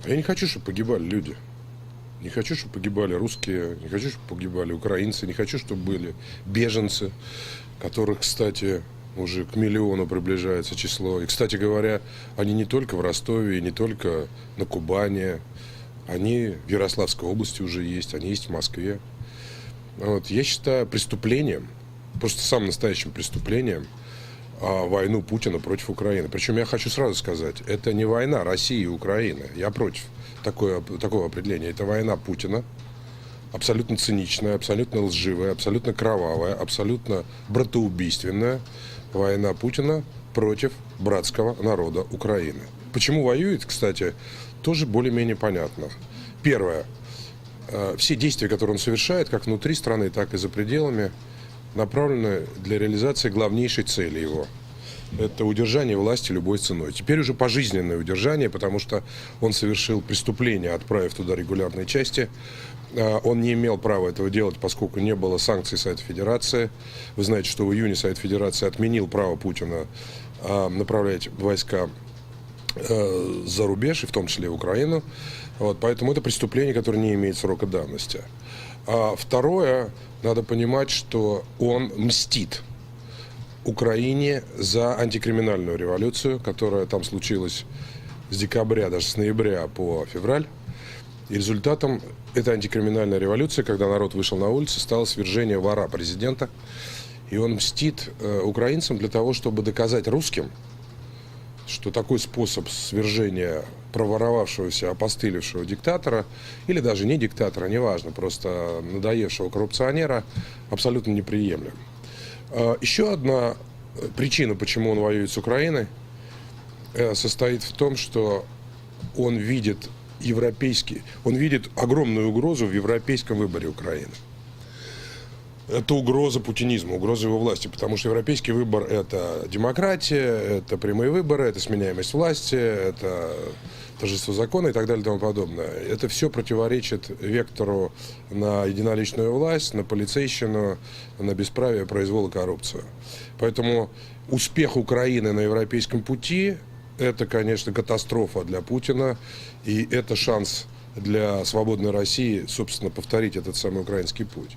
Я не хочу, чтобы погибали люди. Не хочу, чтобы погибали русские, не хочу, чтобы погибали украинцы, не хочу, чтобы были беженцы, которых, кстати, уже к миллиону приближается число. И, кстати говоря, они не только в Ростове, не только на Кубани, они в Ярославской области уже есть, они есть в Москве. Вот. Я считаю преступлением, просто самым настоящим преступлением, войну Путина против Украины. Причем я хочу сразу сказать, это не война России и Украины. Я против такого определения. Это война Путина, абсолютно циничная, абсолютно лживая, абсолютно кровавая, абсолютно братоубийственная война Путина против братского народа Украины. Почему воюет, кстати, тоже более-менее понятно. Первое. Все действия, которые он совершает, как внутри страны, так и за пределами, направлены для реализации главнейшей цели его. Это удержание власти любой ценой. Теперь уже пожизненное удержание, потому что он совершил преступление, отправив туда регулярные части. Он не имел права этого делать, поскольку не было санкций Совета Федерации. Вы знаете, что в июне Совет Федерации отменил право Путина направлять войска за рубеж, и в том числе в Украину. Вот, поэтому это преступление, которое не имеет срока давности. А второе, надо понимать, что он мстит Украине за антикриминальную революцию, которая там случилась с декабря, даже с ноября по февраль. И результатом этой антикриминальной революции, когда народ вышел на улицы, стало свержение вора президента. И он мстит украинцам для того, чтобы доказать русским, что такой способ свержения проворовавшегося, опостылевшего диктатора, или даже не диктатора, неважно, просто надоевшего коррупционера, абсолютно неприемлем. Еще одна причина, почему он воюет с Украиной, состоит в том, что он видит огромную угрозу в европейском выборе Украины. Это угроза путинизма, угроза его власти, потому что европейский выбор – это демократия, это прямые выборы, это сменяемость власти, это торжество закона и так далее и тому подобное. Это все противоречит вектору на единоличную власть, на полицейщину, на бесправие, произвол и коррупцию. Поэтому успех Украины на европейском пути – это, конечно, катастрофа для Путина, и это шанс для свободной России, собственно, повторить этот самый украинский путь.